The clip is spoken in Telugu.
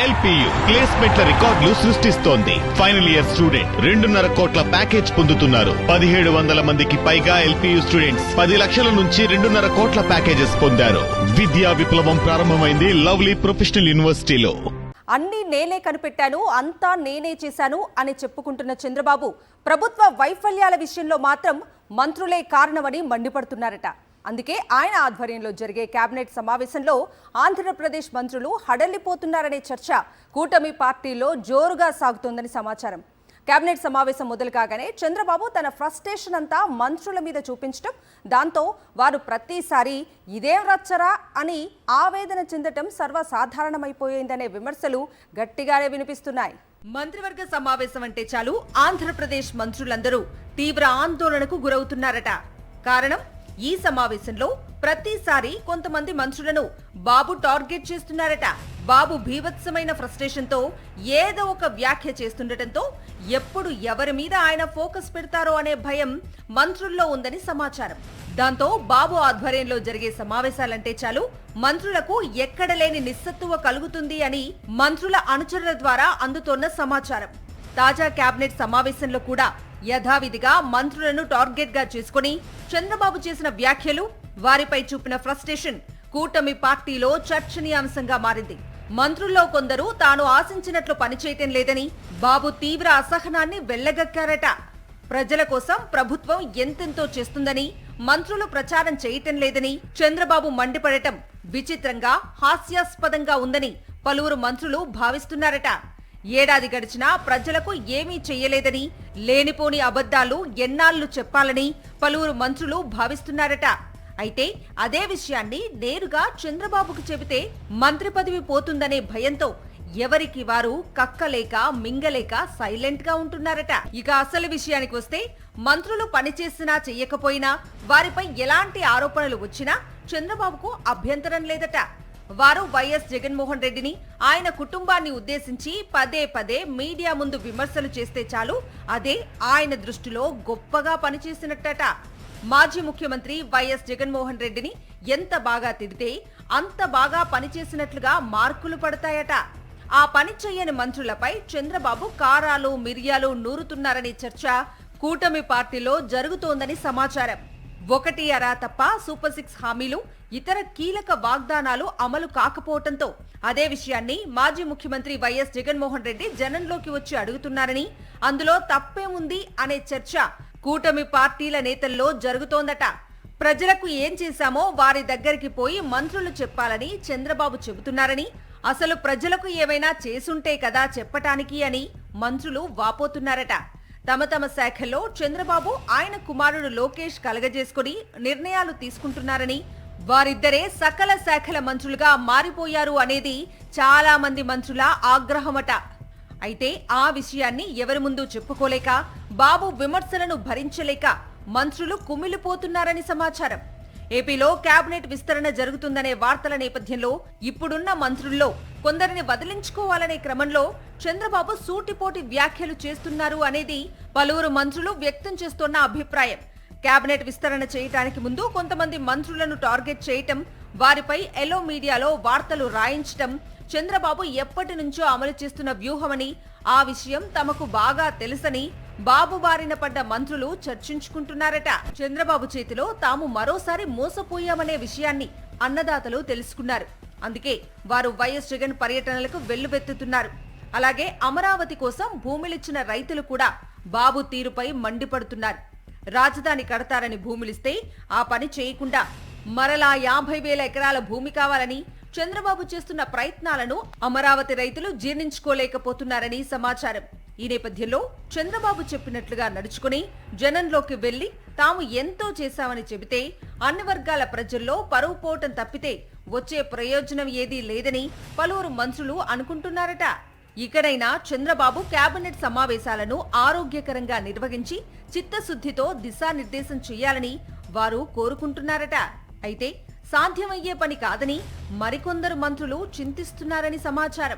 ఎల్పియు ప్లేస్మెంట్ల రికార్డులు సృష్టిస్తోంది. ఫైనల్ ఇయర్ స్టూడెంట్ 2.5 కోట్ల ప్యాకేజ్ పొందుతున్నారు. 1700 మందికి పైగా ఎల్పియు స్టూడెంట్స్ 10 లక్షల నుంచి 2.5 కోట్ల ప్యాకేజెస్ పొందారు. విద్యా విప్లవం ప్రారంభమైంది లవ్లీ ప్రొఫెషనల్ యూనివర్సిటీలో. అన్నీ నేనే కనిపెట్టాను, అంతా నేనే చేశాను అని చెప్పుకుంటున్న చంద్రబాబు ప్రభుత్వ వైఫల్యాల విషయంలో మాత్రం మంత్రులే కారణమని మండిపడుతున్నారట. అందుకే ఆయన ఆధ్వర్యంలో జరిగే కేబినెట్ సమావేశంలో ఆంధ్రప్రదేశ్ మంత్రులు హడలిపోతున్నారనే చర్చ కూటమి పార్టీలో జోరుగా సాగుతోందని సమాచారం. కేబినెట్ సమావేశం మొదలు కాగానే చంద్రబాబు తన ఫ్రస్ట్రేషన్ అంతా మంత్రుల మీద చూపించడం, దాంతో వారు ప్రతిసారి ఇదేం రచ్చరా అని ఆవేదన చెందటం సర్వసాధారణమైపోయిందనే విమర్శలు గట్టిగానే వినిపిస్తున్నాయి. మంత్రివర్గ సమావేశం అంటే చాలు ఆంధ్రప్రదేశ్ మంత్రులందరూ తీవ్ర ఆందోళనకు గురవుతున్నారట. కారణం, ఈ సమావేశంలో ప్రతిసారి కొంతమంది మంత్రులను బాబు టార్గెట్ చేస్తున్నారట. బాబు భీభత్సమైన ఫ్రస్ట్రేషన్ తో ఏదో ఒక వ్యాఖ్య చేస్తుండటంతో ఎప్పుడు ఎవరి మీద ఆయన ఫోకస్ పెడతారో అనే భయం మంత్రుల్లో ఉందని సమాచారం. దాంతో బాబు ఆధ్వర్యంలో జరిగే సమావేశాలంటే చాలు మంత్రులకు ఎక్కడలేని నిస్సత్తువ కలుగుతుంది అని మంత్రుల అనుచరుల ద్వారా అందుతోన్న సమాచారం. తాజా కేబినెట్ సమావేశంలో కూడా యథావిధిగా మంత్రులను టార్గెట్ గా చేసుకుని చంద్రబాబు చేసిన వ్యాఖ్యలు, వారిపై చూపిన ఫ్రస్ట్రేషన్ కూటమి పార్టీలో చర్చనీయాంశంగా మారింది. మంత్రుల్లో కొందరు తాను ఆశించినట్లు పనిచేయటం లేదని బాబు తీవ్ర అసహనాన్ని వెళ్లగక్కారట. ప్రజల కోసం ప్రభుత్వం ఎంతెంతో చేస్తుందని మంత్రులు ప్రచారం చేయటం లేదని చంద్రబాబు మండిపడటం విచిత్రంగా, హాస్యాస్పదంగా ఉందని పలువురు మంత్రులు భావిస్తున్నారట. ఏడాది గడిచినా ప్రజలకు ఏమీ చెయ్యలేదని, లేనిపోని అబద్ధాలు ఎన్నాళ్లు చెప్పాలని పలువురు మంత్రులు భావిస్తున్నారట. అయితే అదే విషయాన్ని నేరుగా చంద్రబాబుకు చెబితే మంత్రి పదవి పోతుందనే భయంతో ఎవరికి వారు కక్కలేక మింగలేక సైలెంట్ గా ఉంటున్నారట. ఇక అసలు విషయానికి వస్తే మంత్రులు పనిచేసినా చెయ్యకపోయినా వారిపై ఎలాంటి ఆరోపణలు వచ్చినా చంద్రబాబుకు అభ్యంతరం లేదట. వారు వైఎస్ జగన్మోహన్ రెడ్డిని, ఆయన కుటుంబాన్ని ఉద్దేశించి పదే పదే మీడియా ముందు విమర్శలు చేస్తే చాలు అదే ఆయన దృష్టిలో గొప్పగా పనిచేసినట్టట. మాజీ ముఖ్యమంత్రి వైఎస్ జగన్మోహన్ రెడ్డిని ఎంత బాగా తిడితే అంత బాగా పనిచేసినట్లుగా మార్కులు పడతాయట. ఆ పని చెయ్యని మంత్రులపై చంద్రబాబు కారాలు మిరియాలు నూరుతున్నారనే చర్చ కూటమి పార్టీలో జరుగుతోందని సమాచారం. ఒకటి అరా తప్ప సూపర్ 6 హామీలు, ఇతర కీలక వాగ్దానాలు అమలు కాకపోవడంతో అదే విషయాన్ని మాజీ ముఖ్యమంత్రి వైఎస్ జగన్మోహన్ రెడ్డి జనంలోకి వచ్చి అడుగుతున్నారని, అందులో తప్పేముంది అనే చర్చ కూటమి పార్టీల నేతల్లో జరుగుతోందట. ప్రజలకు ఏం చేశామో వారి దగ్గరికి పోయి మంత్రులు చెప్పాలని చంద్రబాబు చెబుతున్నారని, అసలు ప్రజలకు ఏమైనా చేసుంటే కదా చెప్పటానికి అని మంత్రులు వాపోతున్నారట. తమ తమ శాఖల్లో చంద్రబాబు, ఆయన కుమారుడు లోకేష్ కలగజేసుకుని నిర్ణయాలు తీసుకుంటున్నారని, వారిద్దరే సకల శాఖల మంత్రులుగా మారిపోయారు అనేది చాలా మంది మంత్రుల ఆగ్రహమట. అయితే ఆ విషయాన్ని ఎవరి ముందు చెప్పుకోలేక, బాబు విమర్శలను భరించలేక మంత్రులు కుమిలిపోతున్నారని సమాచారం. ఏపీలో కేబినెట్ విస్తరణ జరుగుతుందనే వార్తల నేపథ్యంలో ఇప్పుడున్న మంత్రుల్లో కొందరిని వదిలించుకోవాలనే క్రమంలో చంద్రబాబు సూటిపోటి వ్యాఖ్యలు చేస్తున్నారు అనేది పలువురు మంత్రులు వ్యక్తం చేస్తున్న అభిప్రాయం. కేబినెట్ విస్తరణ చేయడానికి ముందు కొంతమంది మంత్రులను టార్గెట్ చేయటం, వారిపై ఎల్లో మీడియాలో వార్తలు రాయించటం చంద్రబాబు ఎప్పటి నుంచో అమలు చేస్తున్న వ్యూహమని, ఆ విషయం తమకు బాగా తెలుసని బాబు బారిన పడ్డ మంత్రులు చర్చించుకుంటున్నారట. చంద్రబాబు చేతిలో తాము మరోసారి మోసపోయామనే విషయాన్ని అన్నదాతలు తెలుసుకున్నారు. అందుకే వారు వైఎస్ జగన్ పర్యటనలకు వెల్లువెత్తుతున్నారు. అలాగే అమరావతి కోసం భూములిచ్చిన రైతులు కూడా బాబు తీరుపై మండిపడుతున్నారు. రాజధాని కడతారని భూములిస్తే ఆ పని చేయకుండా మరలా 50,000 ఎకరాల భూమి కావాలని చంద్రబాబు చేస్తున్న ప్రయత్నాలను అమరావతి రైతులు జీర్ణించుకోలేకపోతున్నారని సమాచారం. ఈ నేపథ్యంలో చంద్రబాబు చెప్పినట్లుగా నడుచుకుని జనంలోకి వెళ్లి తాము ఎంతో చేశామని చెబితే అన్ని వర్గాల ప్రజల్లో పరువు పోవటం తప్పితే వచ్చే ప్రయోజనం ఏదీ లేదని పలువురు మంత్రులు అనుకుంటున్నారట. ఇకనైనా చంద్రబాబు కేబినెట్ సమావేశాలను ఆరోగ్యకరంగా నిర్వహించి చిత్తశుద్ధితో దిశానిర్దేశం చేయాలని వారు కోరుకుంటున్నారట. అయితే సాధ్యమయ్యే పని కాదని మరికొందరు మంత్రులు చింతిస్తున్నారని సమాచారం.